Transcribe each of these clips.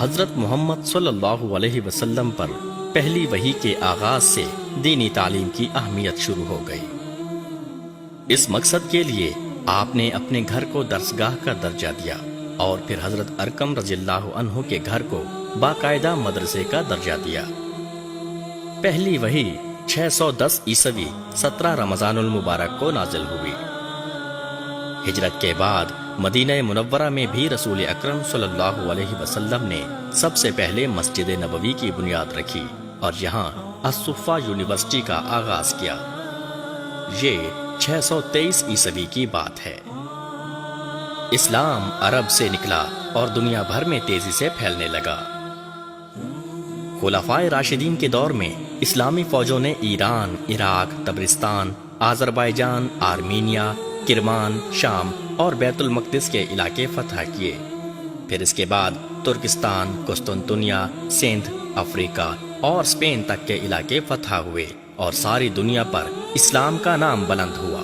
حضرت محمد صلی اللہ علیہ وسلم پر پہلی وحی کے آغاز سے دینی تعلیم کی اہمیت شروع ہو گئی۔ اس مقصد کے لیے آپ نے اپنے گھر کو درسگاہ کا درجہ دیا اور پھر حضرت ارقم رضی اللہ عنہ کے گھر کو باقاعدہ مدرسے کا درجہ دیا۔ پہلی وحی 610 عیسوی 17 رمضان المبارک کو نازل ہوئی۔ ہجرت کے بعد مدینہ منورہ میں بھی رسول اکرم صلی اللہ علیہ وسلم نے سب سے پہلے مسجد نبوی کی بنیاد رکھی اور یہاں الصفہ یونیورسٹی کا آغاز کیا۔ یہ 623 عیسوی کی بات ہے۔ اسلام عرب سے نکلا اور دنیا بھر میں تیزی سے پھیلنے لگا۔ خلفائے راشدین کے دور میں اسلامی فوجوں نے ایران، عراق، تبرستان، آذربائیجان، آرمینیا، کرمان، شام اور بیت المقدس کے علاقے فتح کیے۔ پھر اس کے بعد ترکستان، قسطنطنیہ، سندھ، افریقہ اور اسپین تک کے علاقے فتح ہوئے اور ساری دنیا پر اسلام کا نام بلند ہوا۔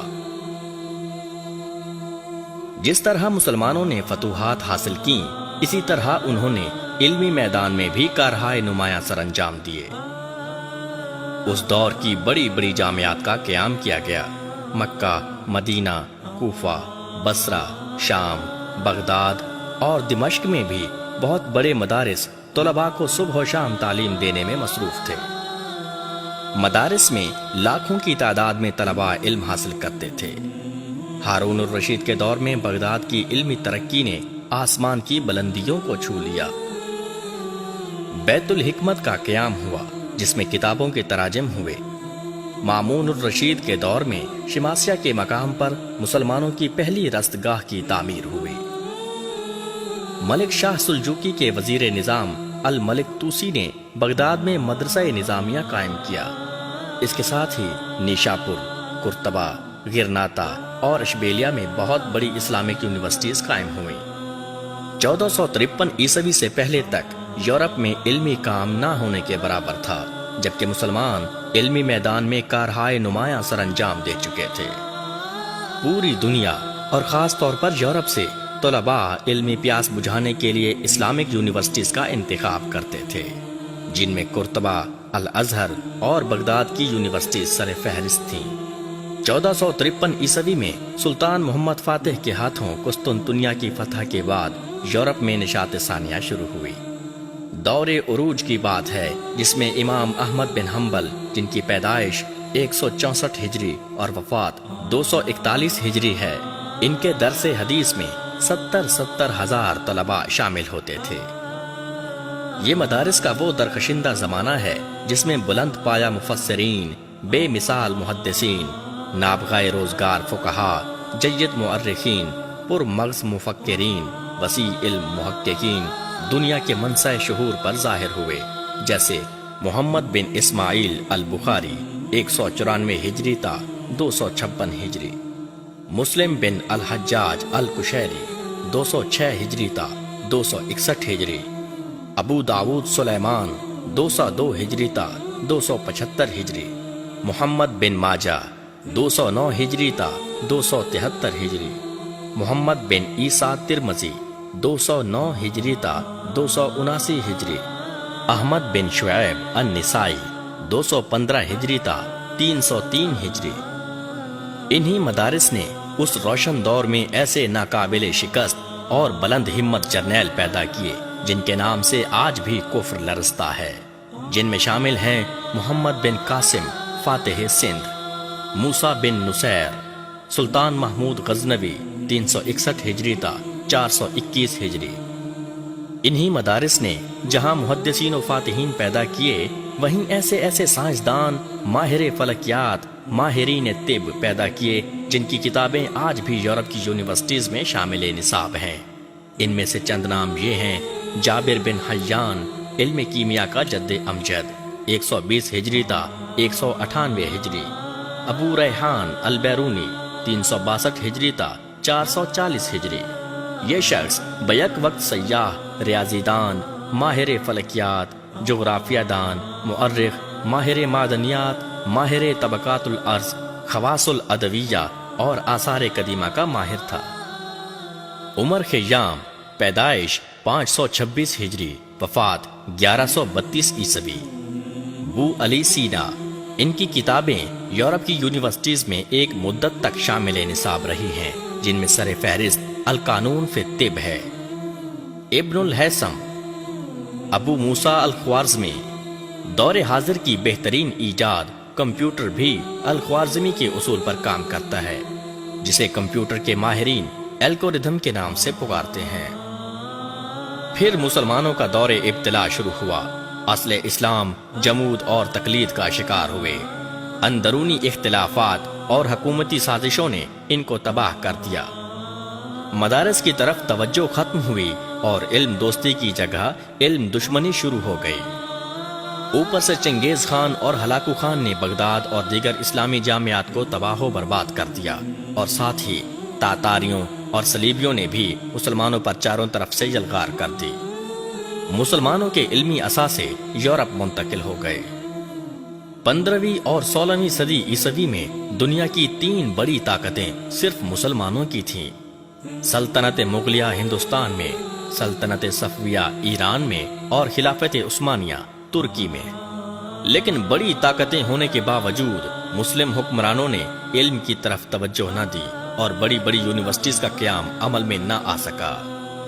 جس طرح مسلمانوں نے فتوحات حاصل کیں، اسی طرح انہوں نے علمی میدان میں بھی کارہائے نمایاں سر انجام دیے۔ اس دور کی بڑی بڑی جامعات کا قیام کیا گیا۔ مکہ، مدینہ، کوفہ، بصرہ، شام، بغداد اور دمشق میں بھی بہت بڑے مدارس طلباء کو صبح و شام تعلیم دینے میں مصروف تھے۔ مدارس میں لاکھوں کی تعداد میں طلباء علم حاصل کرتے تھے۔ ہارون الرشید کے دور میں بغداد کی علمی ترقی نے آسمان کی بلندیوں کو چھو لیا۔ بیت الحکمت کا قیام ہوا جس میں کتابوں کے تراجم ہوئے۔ مامون الرشید کے دور میں شماسیہ کے مقام پر مسلمانوں کی پہلی رستگاہ کی تعمیر ہوئی۔ ملک شاہ سلجوقی کے وزیر نظام الملک توسی نے بغداد میں مدرسہ نظامیہ قائم کیا۔ اس کے ساتھ ہی نیشاپور، قرطبہ، غرناطہ اور اشبیلیہ میں بہت بڑی اسلامک یونیورسٹیز قائم ہوئیں۔ 1453 عیسوی سے پہلے تک یورپ میں علمی کام نہ ہونے کے برابر تھا، جبکہ مسلمان علمی میدان میں کارہائے نمایاں سر انجام دے چکے تھے۔ پوری دنیا اور خاص طور پر یورپ سے طلباء علمی پیاس بجھانے کے لیے اسلامک یونیورسٹیز کا انتخاب کرتے تھے، جن میں قرطبہ، الازہر اور بغداد کی یونیورسٹیز سر فہرست تھیں۔ 1453 عیسوی میں سلطان محمد فاتح کے ہاتھوں قسطنطنیہ کی فتح کے بعد یورپ میں نشاط ثانیہ شروع ہوئی۔ دور عروج کی بات ہے جس میں امام احمد بن حنبل، جن کی پیدائش 164 ہجری اور وفات 241 ہجری ہے، ان کے درس حدیث میں 70 ہزار طلباء شامل ہوتے تھے۔ یہ مدارس کا وہ درخشندہ زمانہ ہے جس میں بلند پایہ مفسرین، بے مثال محدثین، نابغہ روزگار فقہا، جید مؤرخین، پر مغز مفکرین، وسیع علم محققین دنیا کے منصع شہور پر ظاہر ہوئے، جیسے محمد بن اسماعیل البخاری 194 ہجری تا 256 ہجری، مسلم بن الحجاج القشیری 206 ہجری تا 261 ہجری، ابو داود سلیمان 202 ہجری تا 275 ہجری، محمد بن ماجہ 209 ہجری تا 273 ہجری، محمد بن عیسیٰ ترمذی 209 ہجری تا 279 ہجری، احمد بن شعیب النسائی 215 ہجری تا 303 ہجری۔ انہی مدارس نے اس روشن دور میں ایسے ناقابل شکست اور بلند ہمت جرنیل پیدا کیے جن کے نام سے آج بھی کفر لرزتا ہے، جن میں شامل ہیں محمد بن قاسم فاتح سندھ، موسیٰ بن نصیر، سلطان محمود غزنوی 361 ہجری تا 421 ہجری۔ انہی مدارس نے جہاں محدثین و فاتحین پیدا کیے، وہیں ایسے ایسے سائنسدان، ماہر فلکیات، ماہرین طب پیدا کیے جن کی کتابیں آج بھی یورپ کی یونیورسٹیز میں شامل نصاب ہیں۔ ان میں سے چند نام یہ ہیں: جابر بن حیان، علم کیمیا کا جد امجد، 120 ہجری تا 198 ہجری، ابو ریحان البیرونی 362 ہجری تا 440 ہجری۔ یہ شخص بیک وقت سیاح، ریاضی دان، ماہر فلکیات، جغرافیہ دان، مؤرخ، ماہر معدنیات، ماہر طبقات الارض، خواص الادویہ اور آثار قدیمہ کا ماہر تھا۔ عمر خیام، پیدائش 526 ہجری، وفات 1132 عیسوی۔ ابو علی سینا، ان کی کتابیں یورپ کی یونیورسٹیز میں ایک مدت تک شامل نصاب رہی ہیں، جن میں سر فہرست القانون فی الطب ہے۔ ابن الہیثم، ابو موسیٰ الخوارزمی، دور حاضر کی بہترین ایجاد کمپیوٹر بھی الخوارزمی کے اصول پر کام کرتا ہے، جسے کمپیوٹر کے ماہرین الگورتھم کے نام سے پکارتے ہیں۔ پھر مسلمانوں کا دور ابتلا شروع ہوا۔ اصل اسلام جمود اور تقلید کا شکار ہوئے۔ اندرونی اختلافات اور حکومتی سازشوں نے ان کو تباہ کر دیا۔ مدارس کی طرف توجہ ختم ہوئی اور علم دوستی کی جگہ علم دشمنی شروع ہو گئی۔ اوپر سے چنگیز خان اور ہلاکو خان نے بغداد اور دیگر اسلامی جامعات کو تباہ و برباد کر دیا، اور ساتھ ہی تاتاریوں اور صلیبیوں نے بھی مسلمانوں پر چاروں طرف سے یلغار کر دی۔ مسلمانوں کے علمی اثاثے یورپ منتقل ہو گئے۔ 15ویں اور 16ویں صدی عیسوی میں دنیا کی 3 بڑی طاقتیں صرف مسلمانوں کی تھیں: سلطنت مغلیہ ہندوستان میں، سلطنت صفویہ ایران میں، اور خلافت عثمانیہ ترکی میں۔ لیکن بڑی طاقتیں ہونے کے باوجود مسلم حکمرانوں نے علم کی طرف توجہ نہ دی اور بڑی بڑی یونیورسٹیز کا قیام عمل میں نہ آ سکا۔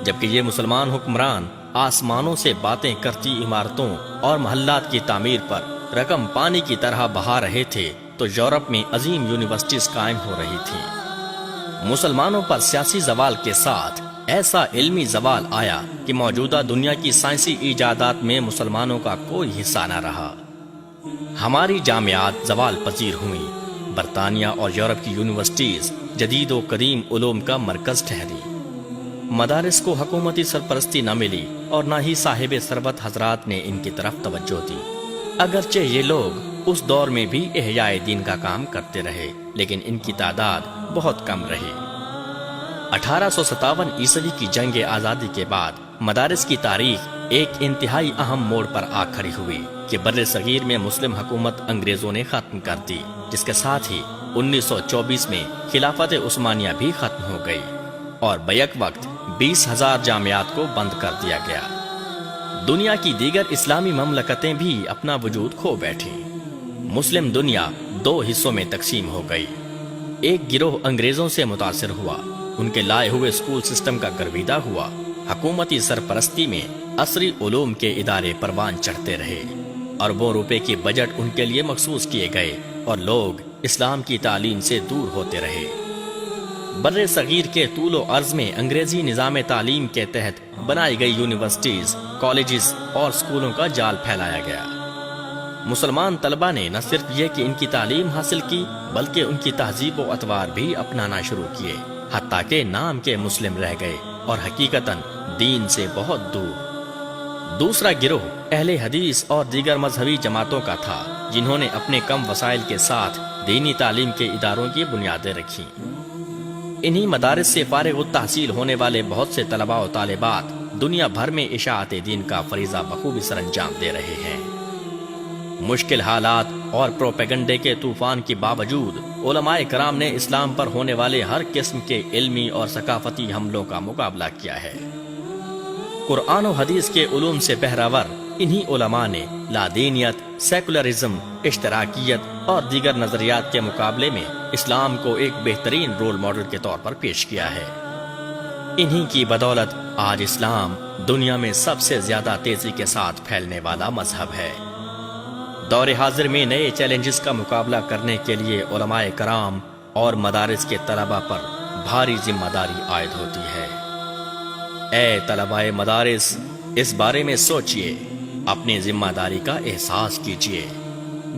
جبکہ یہ مسلمان حکمران آسمانوں سے باتیں کرتی عمارتوں اور محلات کی تعمیر پر رقم پانی کی طرح بہا رہے تھے، تو یورپ میں عظیم یونیورسٹیز قائم ہو رہی تھیں۔ مسلمانوں پر سیاسی زوال کے ساتھ ایسا علمی زوال آیا کہ موجودہ دنیا کی سائنسی ایجادات میں مسلمانوں کا کوئی حصہ نہ رہا۔ ہماری جامعات زوال پذیر ہوئیں۔ برطانیہ اور یورپ کی یونیورسٹیز جدید و قدیم علوم کا مرکز ٹھہری۔ مدارس کو حکومتی سرپرستی نہ ملی اور نہ ہی صاحب ثروت حضرات نے ان کی طرف توجہ دی۔ اگرچہ یہ لوگ اس دور میں بھی احیاء دین کا کام کرتے رہے، لیکن ان کی تعداد بہت کم رہی۔ 1857 عیسوی کی جنگ آزادی کے بعد مدارس کی تاریخ ایک انتہائی اہم موڑ پر آ کھڑی ہوئی کہ بر صغیر میں مسلم حکومت انگریزوں نے ختم کر دی، جس کے ساتھ ہی 1924 میں خلافت عثمانیہ بھی ختم ہو گئی اور بیک وقت 20,000 جامعات کو بند کر دیا گیا۔ دنیا کی دیگر اسلامی مملکتیں بھی اپنا وجود کھو بیٹھیں۔ مسلم دنیا 2 حصوں میں تقسیم ہو گئی۔ ایک گروہ انگریزوں سے متاثر ہوا، ان کے لائے ہوئے اسکول سسٹم کا گرویدہ ہوا، حکومتی سرپرستی میں عصری علوم کے ادارے پروان چڑھتے رہے، اربوں روپے کے بجٹ ان کے لیے مخصوص کیے گئے اور لوگ اسلام کی تعلیم سے دور ہوتے رہے۔ بر صغیر کے طول و عرض میں انگریزی نظام تعلیم کے تحت بنائی گئی یونیورسٹیز، کالجز اور اسکولوں کا جال پھیلایا گیا۔ مسلمان طلبہ نے نہ صرف یہ کہ ان کی تعلیم حاصل کی، بلکہ ان کی تہذیب و اطوار بھی اپنانا شروع کیے، حتیٰ کہ نام کے مسلم رہ گئے اور حقیقتاً دین سے بہت دور۔ دوسرا گروہ اہل حدیث اور دیگر مذہبی جماعتوں کا تھا، جنہوں نے اپنے کم وسائل کے ساتھ دینی تعلیم کے اداروں کی بنیادیں رکھیں۔ انہی مدارس سے فارغ التحصیل ہونے والے بہت سے طلباء و طالبات دنیا بھر میں اشاعت دین کا فریضہ بخوبی سر انجام دے رہے ہیں۔ مشکل حالات اور پروپیگنڈے کے طوفان کے باوجود علماء کرام نے اسلام پر ہونے والے ہر قسم کے علمی اور ثقافتی حملوں کا مقابلہ کیا ہے۔ قرآن و حدیث کے علوم سے بہرہور انہی علماء نے لادینیت، سیکولرزم، اشتراکیت اور دیگر نظریات کے مقابلے میں اسلام کو ایک بہترین رول ماڈل کے طور پر پیش کیا ہے۔ انہی کی بدولت آج اسلام دنیا میں سب سے زیادہ تیزی کے ساتھ پھیلنے والا مذہب ہے۔ دور حاضر میں نئے چیلنجز کا مقابلہ کرنے کے لیے علماء کرام اور مدارس کے طلباء پر بھاری ذمہ داری عائد ہوتی ہے۔ اے طلباء مدارس، اس بارے میں سوچئے، اپنی ذمہ داری کا احساس کیجئے،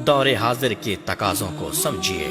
دور حاضر کے تقاضوں کو سمجھیے۔